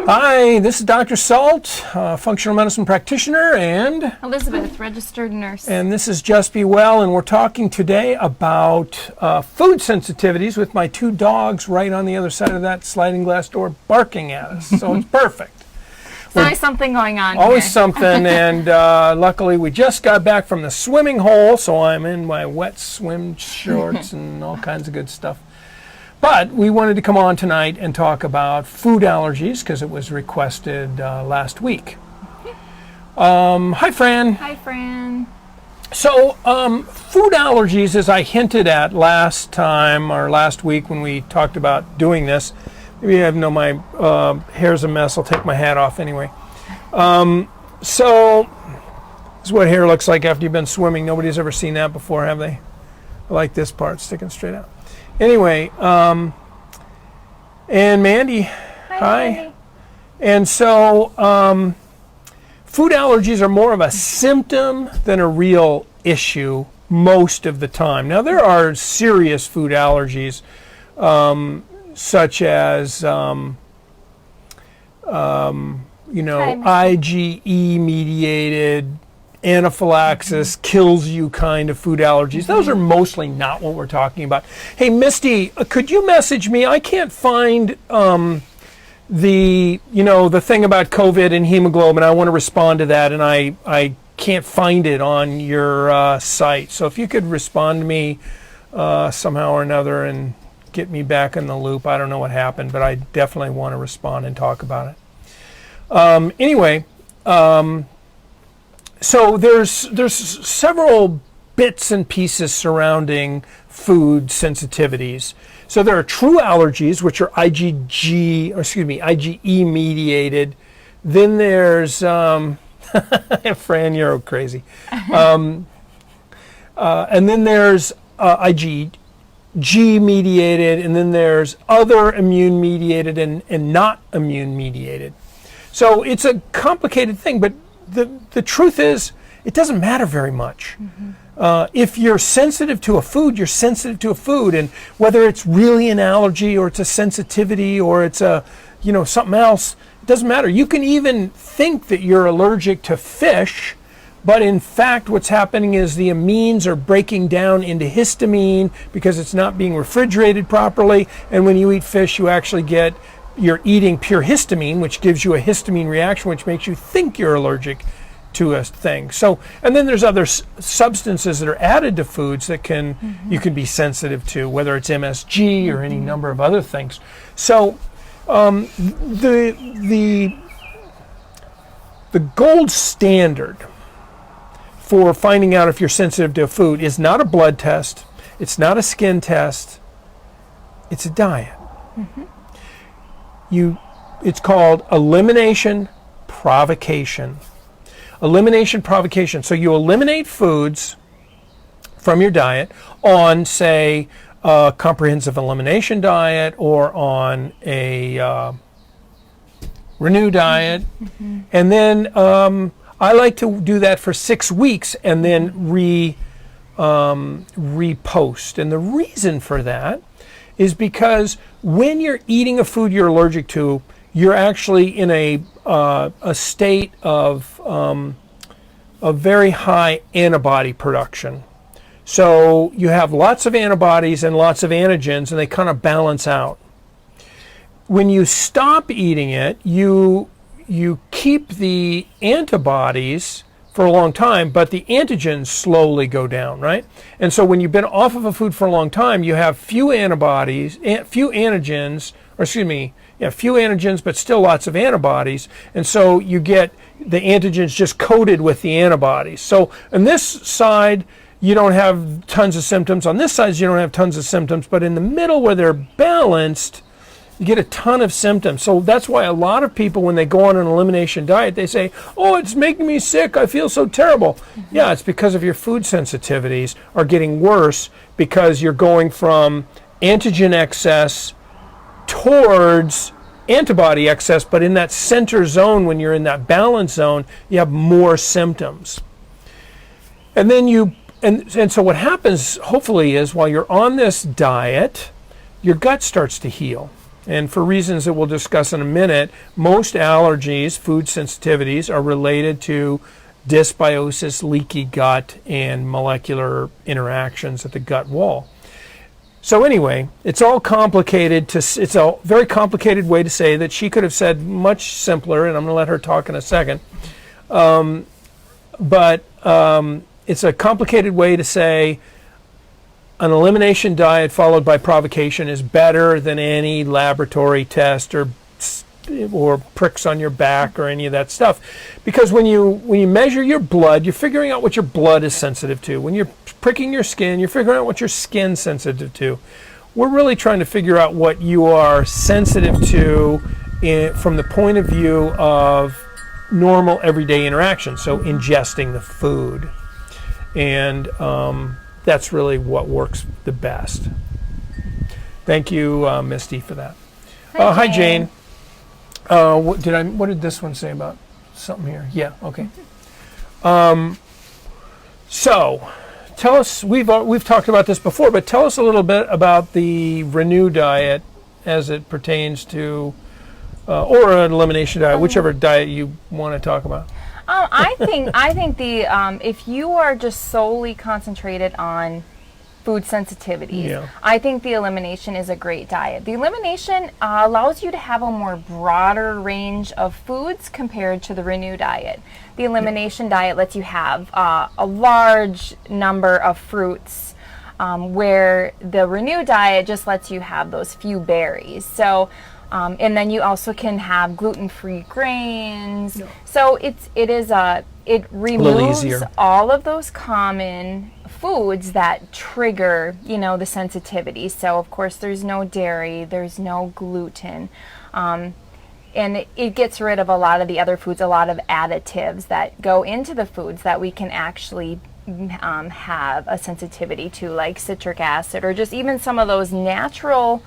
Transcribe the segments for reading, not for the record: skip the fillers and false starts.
Hi, this is Dr. Sult, functional medicine practitioner, and Elizabeth, registered nurse. And this is Just Be Well, and we're talking today about food sensitivities with my two dogs right on the other side of that sliding glass door barking at us. So it's perfect. There's always something going on Always here. something, and luckily we just got back from the swimming hole, so I'm in my wet swim shorts and all kinds of good stuff. But we wanted to come on tonight and talk about food allergies because it was requested last week. Hi, Fran. Hi, Fran. So, food allergies, as I hinted at last time or last week when we talked about doing this, maybe I know my hair's a mess. I'll take my hat off anyway. So, this is what hair looks like after you've been swimming. Nobody's ever seen that before, have they? I like this part sticking straight out. Anyway, and Mandy, hi. Mandy. And so, food allergies are more of a symptom than a real issue most of the time. Now, there are serious food allergies, such as, IgE-mediated anaphylaxis, kills you kind of food allergies. Those are mostly not what we're talking about. Hey, Misty, could you message me? I can't find the thing about COVID and hemoglobin. I want to respond to that, and I can't find it on your site. So if you could respond to me somehow or another and get me back in the loop. I don't know what happened, but I definitely want to respond and talk about it. So there's several bits and pieces surrounding food sensitivities. So there are true allergies, which are IgE mediated. Then there's Fran, you're crazy. And then there's IgG mediated, and then there's other immune mediated and not immune mediated. So it's a complicated thing, but the truth is, it doesn't matter very much. If you're sensitive to a food, you're sensitive to a food, and whether it's really an allergy or it's a sensitivity or it's a, something else, it doesn't matter. You can even think that you're allergic to fish, but in fact, what's happening is the amines are breaking down into histamine because it's not being refrigerated properly, and when you eat fish, you're eating pure histamine, which gives you a histamine reaction, which makes you think you're allergic to a thing. So, and then there's other substances that are added to foods that you can be sensitive to, whether it's MSG or any number of other things. So, the gold standard for finding out if you're sensitive to a food is not a blood test, it's not a skin test, it's a diet. It's called elimination provocation. Elimination provocation. So you eliminate foods from your diet on, say, a comprehensive elimination diet or on a Renew diet. And then I like to do that for 6 weeks and then repost. And the reason for that is because when you're eating a food you're allergic to, you're actually in a state of very high antibody production. So you have lots of antibodies and lots of antigens, and they kind of balance out. When you stop eating it, you keep the antibodies for a long time, but the antigens slowly go down, right? And so when you've been off of a food for a long time, you have few antigens, but still lots of antibodies. And so you get the antigens just coated with the antibodies. So on this side, you don't have tons of symptoms. On this side, you don't have tons of symptoms. But in the middle where they're balanced, you get a ton of symptoms. So that's why a lot of people, when they go on an elimination diet, they say, oh, it's making me sick. I feel so terrible. Yeah, it's because of your food sensitivities are getting worse because you're going from antigen excess towards antibody excess, but in that center zone, when you're in that balance zone, you have more symptoms. And then and so what happens, hopefully, is while you're on this diet, your gut starts to heal. And for reasons that we'll discuss in a minute, most allergies, food sensitivities, are related to dysbiosis, leaky gut, and molecular interactions at the gut wall. So anyway, it's all complicated. It's a very complicated way to say that she could have said much simpler, and I'm going to let her talk in a second. But it's a complicated way to say an elimination diet followed by provocation is better than any laboratory test or pricks on your back or any of that stuff. Because when you measure your blood, you're figuring out what your blood is sensitive to. When you're pricking your skin, you're figuring out what your skin's sensitive to. We're really trying to figure out what you are sensitive to from the point of view of normal everyday interaction, so ingesting the food. And that's really what works the best. Thank you, Misty, for that. Hi, Jane. What did this one say about something here? Yeah, okay. So, tell us, we've talked about this before, but tell us a little bit about the Renew diet as it pertains to, or an elimination diet, whichever diet you want to talk about. I think the if you are just solely concentrated on food sensitivities, I think the elimination is a great diet. The elimination allows you to have a more broader range of foods compared to the Renew diet. The elimination diet lets you have a large number of fruits, where the Renew diet just lets you have those few berries. So. And then you also can have gluten-free grains. So it removes all of those common foods that trigger, the sensitivity. So of course there's no dairy, there's no gluten, and it gets rid of a lot of the other foods, a lot of additives that go into the foods that we can actually have a sensitivity to, like citric acid, or just even some of those natural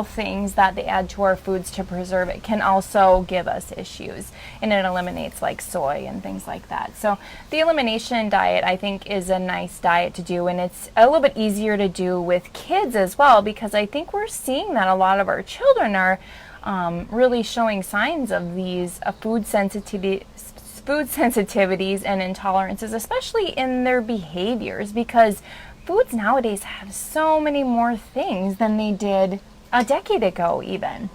things that they add to our foods to preserve it can also give us issues, and it eliminates like soy and things like that. So the elimination diet, I think, is a nice diet to do, and it's a little bit easier to do with kids as well, because I think we're seeing that a lot of our children are really showing signs of these food sensitivities and intolerances, especially in their behaviors, because foods nowadays have so many more things than they did a decade ago even.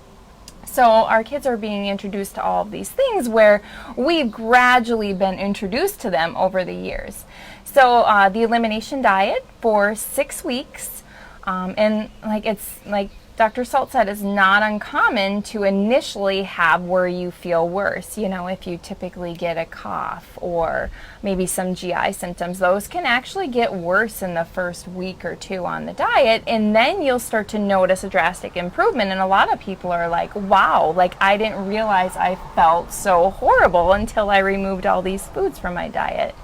So our kids are being introduced to all of these things where we've gradually been introduced to them over the years. So the elimination diet for 6 weeks, and like Dr. Sult said, it's not uncommon to initially have where you feel worse. If you typically get a cough or maybe some GI symptoms, those can actually get worse in the first week or two on the diet, and then you'll start to notice a drastic improvement. And a lot of people are like, wow, I didn't realize I felt so horrible until I removed all these foods from my diet.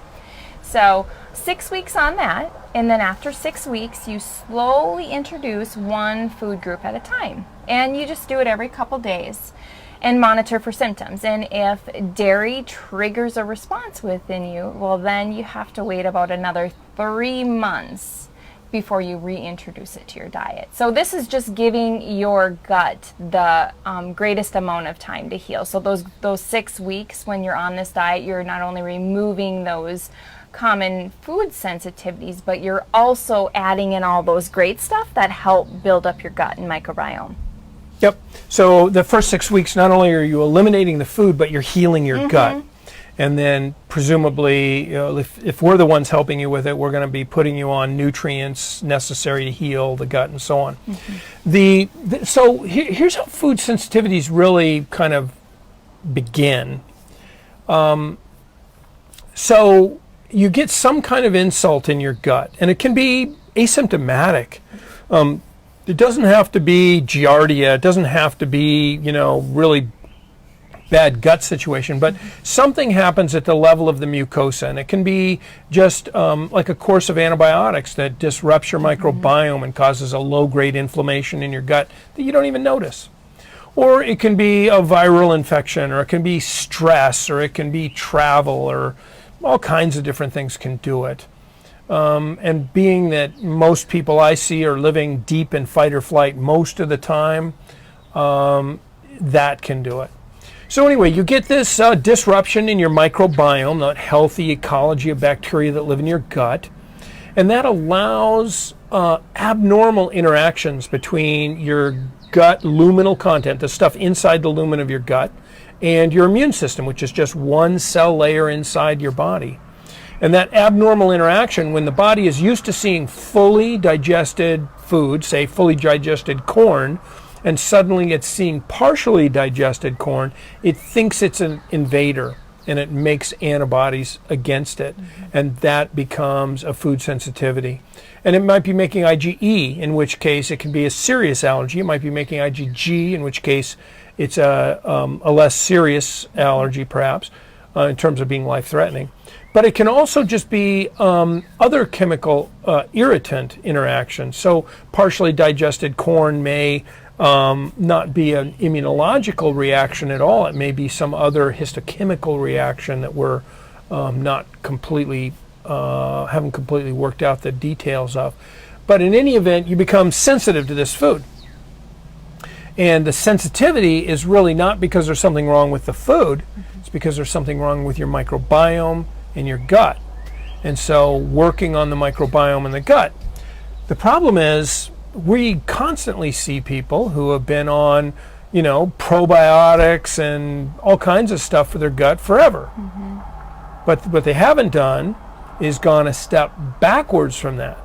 So 6 weeks on that, and then after 6 weeks, you slowly introduce one food group at a time. And you just do it every couple days and monitor for symptoms. And if dairy triggers a response within you, well, then you have to wait about another 3 months before you reintroduce it to your diet. So this is just giving your gut the greatest amount of time to heal. So those 6 weeks when you're on this diet, you're not only removing those common food sensitivities, but you're also adding in all those great stuff that help build up your gut and microbiome. Yep. So the first 6 weeks, not only are you eliminating the food, but you're healing your gut. And then presumably, if we're the ones helping you with it, we're going to be putting you on nutrients necessary to heal the gut and so on. So here's how food sensitivities really kind of begin. So you get some kind of insult in your gut, and it can be asymptomatic. It doesn't have to be giardia. It doesn't have to be, really bad gut situation, but something happens at the level of the mucosa, and it can be just like a course of antibiotics that disrupts your microbiome and causes a low-grade inflammation in your gut that you don't even notice. Or it can be a viral infection, or it can be stress, or it can be travel, or all kinds of different things can do it. And being that most people I see are living deep in fight or flight most of the time, that can do it. So anyway, you get this disruption in your microbiome, that healthy ecology of bacteria that live in your gut, and that allows abnormal interactions between your gut luminal content, the stuff inside the lumen of your gut, and your immune system, which is just one cell layer inside your body. And that abnormal interaction, when the body is used to seeing fully digested food, say fully digested corn, and suddenly it's seeing partially digested corn, it thinks it's an invader, and it makes antibodies against it. And that becomes a food sensitivity. And it might be making IgE, in which case it can be a serious allergy. It might be making IgG, in which case it's a less serious allergy, perhaps, in terms of being life-threatening. But it can also just be other chemical irritant interactions. So partially digested corn may not be an immunological reaction at all. It may be some other histochemical reaction that we're not completely, haven't completely worked out the details of. But in any event, you become sensitive to this food. And the sensitivity is really not because there's something wrong with the food. It's because there's something wrong with your microbiome in your gut. And so working on the microbiome in the gut. The problem is we constantly see people who have been on, probiotics and all kinds of stuff for their gut forever. But what they haven't done is gone a step backwards from that.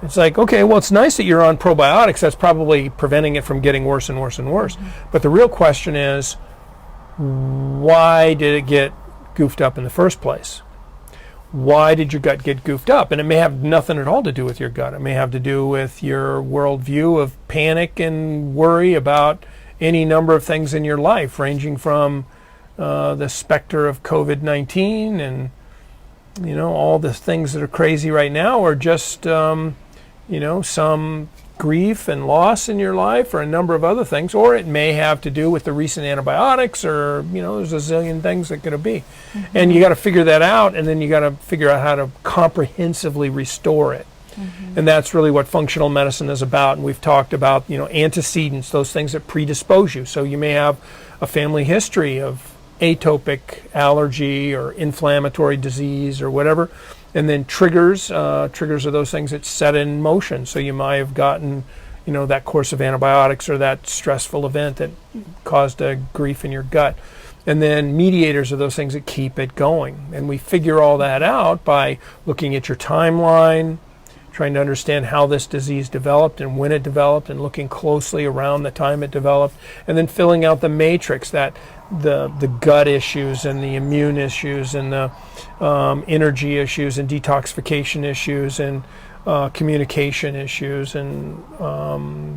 It's like, okay, well, it's nice that you're on probiotics. That's probably preventing it from getting worse and worse and worse. But the real question is, why did it get goofed up in the first place? Why did your gut get goofed up? And it may have nothing at all to do with your gut. It may have to do with your worldview of panic and worry about any number of things in your life, ranging from the specter of COVID-19 and, all the things that are crazy right now, or just, some grief and loss in your life, or a number of other things. Or it may have to do with the recent antibiotics, or, there's a zillion things that could be. And you got to figure that out, and then you got to figure out how to comprehensively restore it. And that's really what functional medicine is about. And we've talked about, antecedents, those things that predispose you. So you may have a family history of atopic allergy or inflammatory disease or whatever. And then triggers are those things that set in motion. So you might have gotten, that course of antibiotics or that stressful event that caused a grief in your gut. And then mediators are those things that keep it going. And we figure all that out by looking at your timeline, trying to understand how this disease developed and when it developed, and looking closely around the time it developed, and then filling out the matrix, that the gut issues and the immune issues and the energy issues and detoxification issues and communication issues and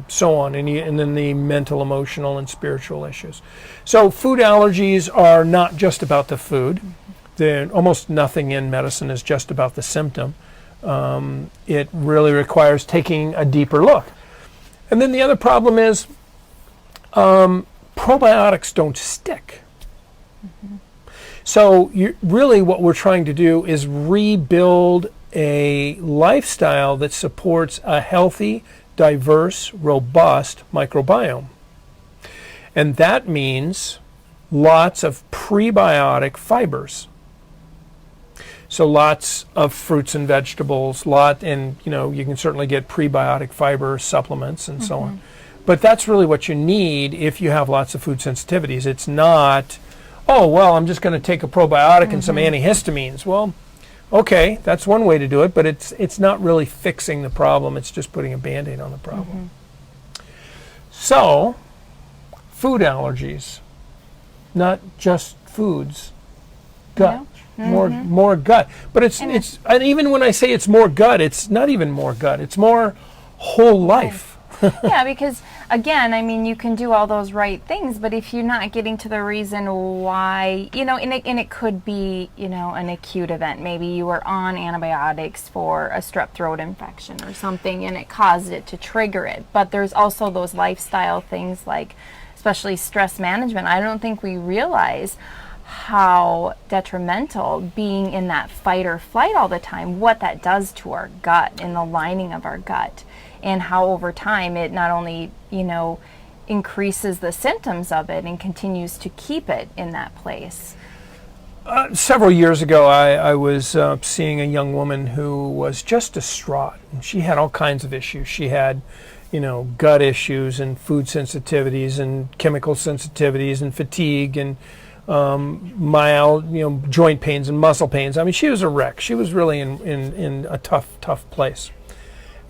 so on, and then the mental, emotional, and spiritual issues. So food allergies are not just about the food. Almost nothing in medicine is just about the symptom. It really requires taking a deeper look. And then the other problem is probiotics don't stick. So really what we're trying to do is rebuild a lifestyle that supports a healthy, diverse, robust microbiome. And that means lots of prebiotic fibers. So lots of fruits and vegetables, and you can certainly get prebiotic fiber supplements and so on. But that's really what you need if you have lots of food sensitivities. It's not, oh, well, I'm just going to take a probiotic and some antihistamines. Well, okay, that's one way to do it, but it's not really fixing the problem. It's just putting a Band-Aid on the problem. So, food allergies, not just foods, gut. More gut. But it's and even when I say it's more gut, it's not even more gut. It's more whole life. Yeah, because again, I mean, you can do all those right things, but if you're not getting to the reason why, and it could be, an acute event. Maybe you were on antibiotics for a strep throat infection or something, and it caused it to trigger it. But there's also those lifestyle things, like especially stress management. I don't think we realize how detrimental being in that fight or flight all the time, what that does to our gut and the lining of our gut, and how over time it not only, increases the symptoms of it and continues to keep it in that place. Several years ago, I was seeing a young woman who was just distraught. She had all kinds of issues. She had, gut issues and food sensitivities and chemical sensitivities and fatigue and mild, joint pains and muscle pains. I mean, she was a wreck. She was really in a tough place.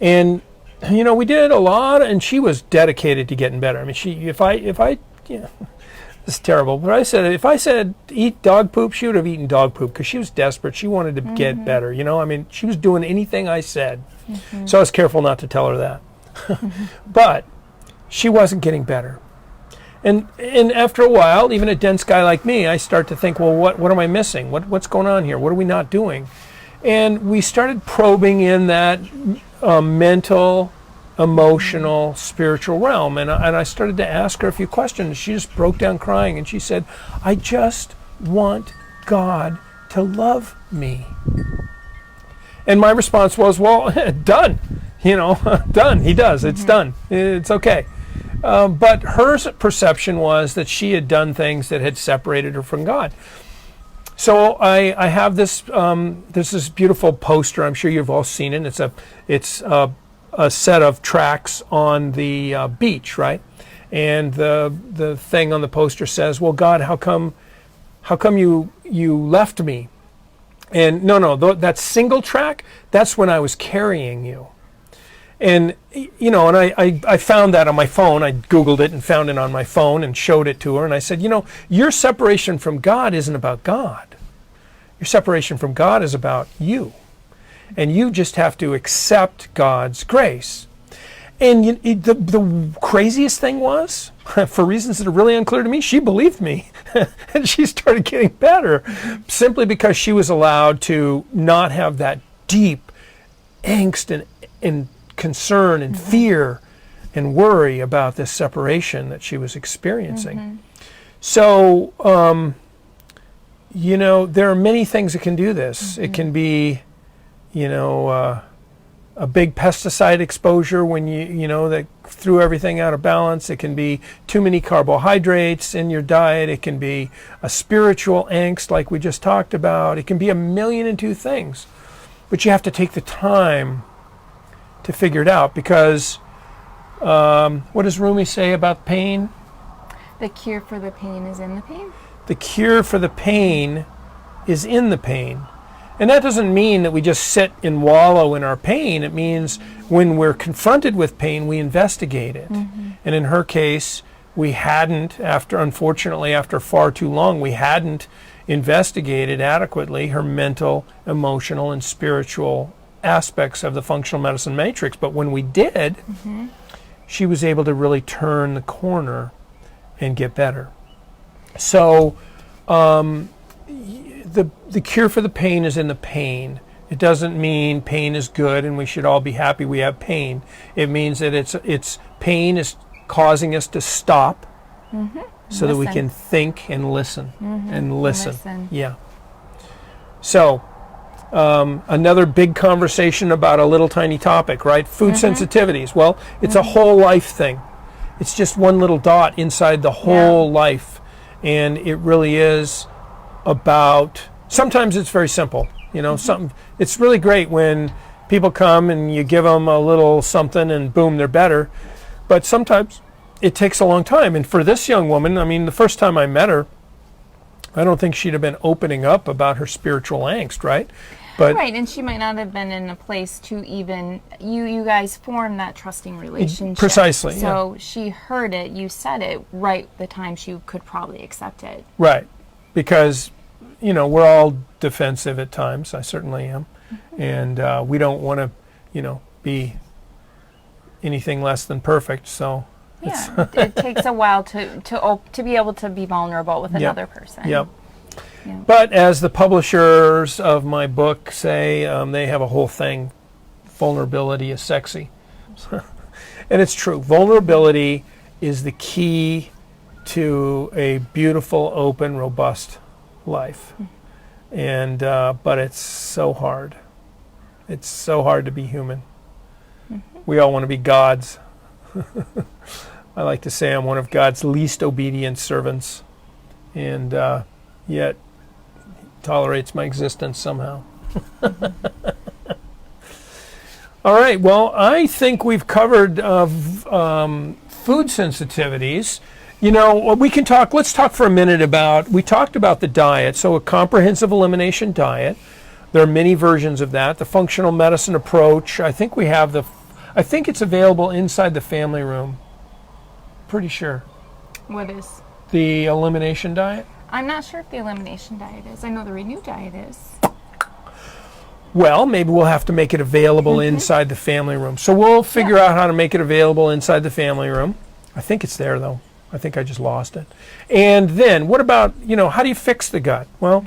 And, we did a lot, and she was dedicated to getting better. I mean, if I this is terrible, but if I said eat dog poop, she would have eaten dog poop because she was desperate. She wanted to get better. I mean, she was doing anything I said. So I was careful not to tell her that. But she wasn't getting better. And after a while, even a dense guy like me, I start to think, well, what am I missing? What's going on here? What are we not doing? And we started probing in that mental, emotional, spiritual realm. And I started to ask her a few questions. She just broke down crying, and she said, I just want God to love me. And my response was, well, done. Done. He does. It's done. It's okay. But her perception was that she had done things that had separated her from God. So I have this this beautiful poster. I'm sure you've all seen it. It's a set of tracks on the beach, right? And the thing on the poster says, well, God, how come you left me? And no, that single track, that's when I was carrying you. And, and I found that on my phone. I Googled it and found it on my phone and showed it to her. And I said, your separation from God isn't about God. Your separation from God is about you. And you just have to accept God's grace. And the craziest thing was, for reasons that are really unclear to me, she believed me. And she started getting better simply because she was allowed to not have that deep angst and concern and fear and worry about this separation that she was experiencing. So, there are many things that can do this. It can be a big pesticide exposure when that threw everything out of balance. It can be too many carbohydrates in your diet. It can be a spiritual angst like we just talked about. It can be a million and two things. But you have to take the time to figure it out because what does Rumi say about pain? The cure for the pain is in the pain. The cure for the pain is in the pain. And that doesn't mean that we just sit and wallow in our pain. It means when we're confronted with pain, we investigate it. And in her case, we hadn't, unfortunately, after far too long, we hadn't investigated adequately her mental, emotional, and spiritual aspects of the functional medicine matrix. But when we did, she was able to really turn the corner and get better. So, the cure for the pain is in the pain. It doesn't mean pain is good and we should all be happy we have pain. It means that it's pain is causing us to stop so that we can think and listen and listen. Yeah. So another big conversation about a little tiny topic, right? Food sensitivities. Well, it's a whole life thing. It's just one little dot inside the whole life. And it really is about, sometimes it's very simple, it's really great when people come and you give them a little something and boom, they're better. But sometimes it takes a long time. And for this young woman, I mean, the first time I met her, I don't think she'd have been opening up about her spiritual angst, right? But right, and she might not have been in a place to even, you guys form that trusting relationship. Precisely, So she heard it, you said it, right the time she could probably accept it. Right, because, we're all defensive at times. I certainly am. And we don't want to, be anything less than perfect, so. Yeah, it takes a while to be able to be vulnerable with another person. Yep. Yeah. But as the publishers of my book say, they have a whole thing, vulnerability is sexy. And it's true. Vulnerability is the key to a beautiful, open, robust life. And but it's so hard. It's so hard to be human. We all want to be gods. I like to say I'm one of God's least obedient servants, and yet tolerates my existence somehow. All right, well, I think we've covered food sensitivities. You know, let's talk for a minute about, we talked about the diet, so a comprehensive elimination diet. There are many versions of that. The functional medicine approach, I think it's available inside the family room. Pretty sure. What is? The elimination diet? I'm not sure if the elimination diet is. I know the renew diet is. Well, maybe we'll have to make it available inside the family room. So we'll figure out how to make it available inside the family room. I think it's there, though. I think I just lost it. And then what about, how do you fix the gut? Well,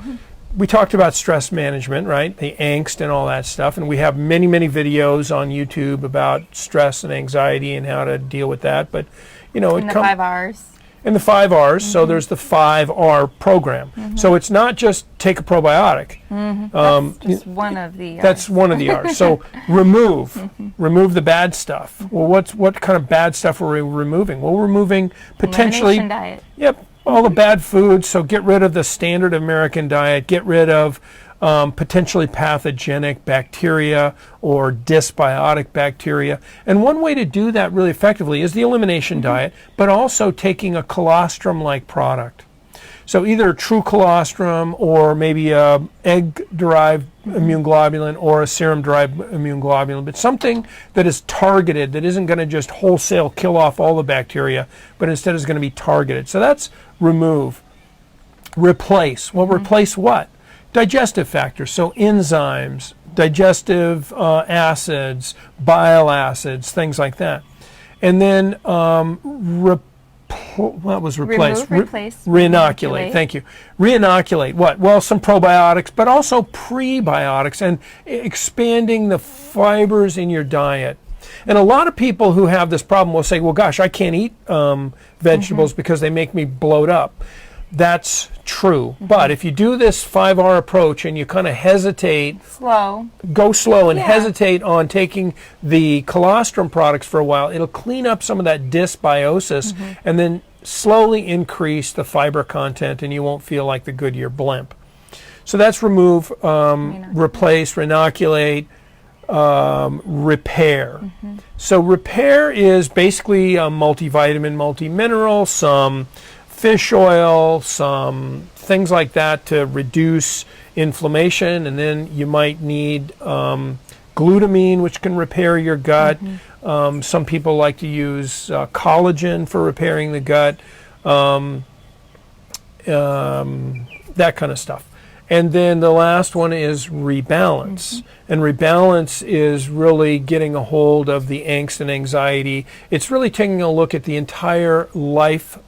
we talked about stress management, right? The angst and all that stuff. And we have many, many videos on YouTube about stress and anxiety and how to deal with that. But, in the 5 R's. In the 5 R's. So there's the 5R program. So it's not just take a probiotic. That's just one of the R's. That's one of the R's. So remove the bad stuff. Well, what kind of bad stuff are we removing? Well, we're removing potentially. Elimination diet. Yep. All the bad foods, so get rid of the standard American diet, get rid of potentially pathogenic bacteria or dysbiotic bacteria. And one way to do that really effectively is the elimination diet, but also taking a colostrum-like product. So either true colostrum or maybe a egg-derived immune globulin or a serum-derived immune globulin, but something that is targeted, that isn't going to just wholesale kill off all the bacteria, but instead is going to be targeted. So that's remove. Replace. Well, replace what? Digestive factors, so enzymes, digestive acids, bile acids, things like that. And then what was replaced? Replace. Reinoculate. Thank you. Reinoculate what? Well, some probiotics, but also prebiotics and expanding the fibers in your diet. And a lot of people who have this problem will say, well, gosh, I can't eat vegetables because they make me bloat up. That's true. But if you do this 5R approach and you kind of hesitate, go slow and hesitate on taking the colostrum products for a while, it'll clean up some of that dysbiosis and then slowly increase the fiber content, and you won't feel like the Goodyear blimp. So that's remove, replace, reinoculate, repair. So repair is basically a multivitamin, multimineral, some fish oil, some things like that to reduce inflammation, and then you might need glutamine, which can repair your gut. Some people like to use collagen for repairing the gut, that kind of stuff. And then the last one is rebalance. And rebalance is really getting a hold of the angst and anxiety. It's really taking a look at the entire life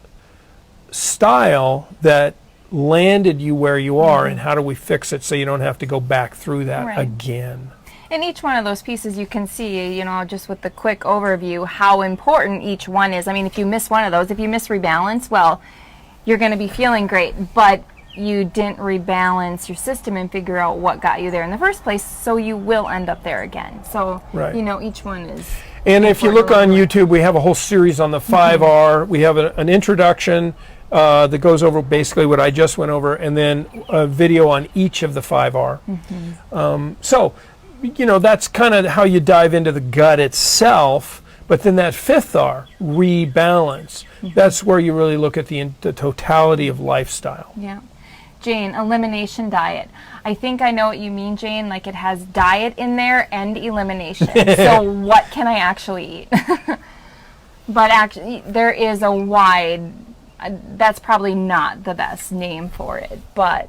style that landed you where you are, and how do we fix it so you don't have to go back through that again. In each one of those pieces you can see, just with the quick overview, how important each one is. I mean, if you miss one of those, if you miss rebalance, well, you're going to be feeling great, but you didn't rebalance your system and figure out what got you there in the first place, so you will end up there again. So, each one is. And if you look on YouTube, we have a whole series on the 5R. We have an introduction that goes over basically what I just went over, and then a video on each of the 5R. So, that's kind of how you dive into the gut itself. But then that 5th R, rebalance, that's where you really look at the totality of lifestyle. Yeah. Jane, elimination diet. I think I know what you mean, Jane. Like, it has diet in there and elimination. So what can I actually eat? But actually, there is a wide, that's probably not the best name for it, but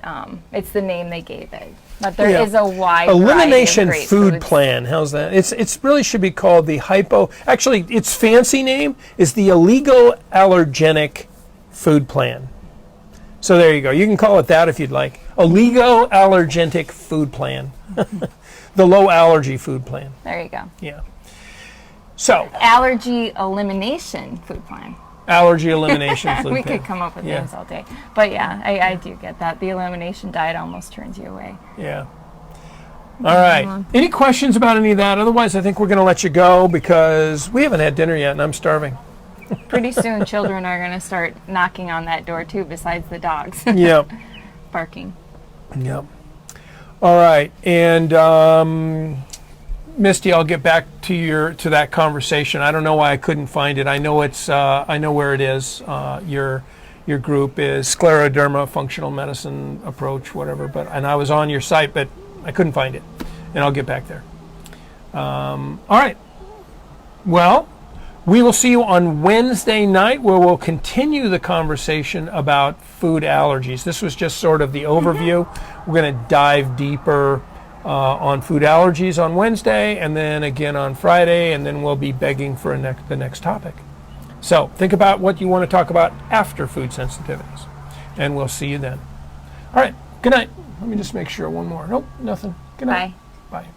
it's the name they gave it. But there is a wide elimination variety of great food foods. plan. How's that? It's really should be called the actually its fancy name is the oligoallergenic food plan. So there you go. You can call it that if you'd like. Oligoallergenic food plan. The low allergy food plan. There you go. Yeah. So allergy elimination food plan. Allergy elimination food We plan. could come up with names all day. But yeah, I do get that. The elimination diet almost turns you away. Yeah. All right. Any questions about any of that? Otherwise, I think we're going to let you go because we haven't had dinner yet and I'm starving. Pretty soon, children are going to start knocking on that door too, besides the dogs Yep. barking. Yep. All right, and Misty, I'll get back to that conversation. I don't know why I couldn't find it. I know I know where it is. Your group is Scleroderma Functional Medicine Approach, whatever. And I was on your site, but I couldn't find it, and I'll get back there. All right. Well, we will see you on Wednesday night, where we'll continue the conversation about food allergies. This was just sort of the overview. We're going to dive deeper on food allergies on Wednesday, and then again on Friday, and then we'll be begging for the next topic. So think about what you want to talk about after food sensitivities, and we'll see you then. All right, good night. Let me just make sure one more. Nope, nothing. Good night. Bye. Bye.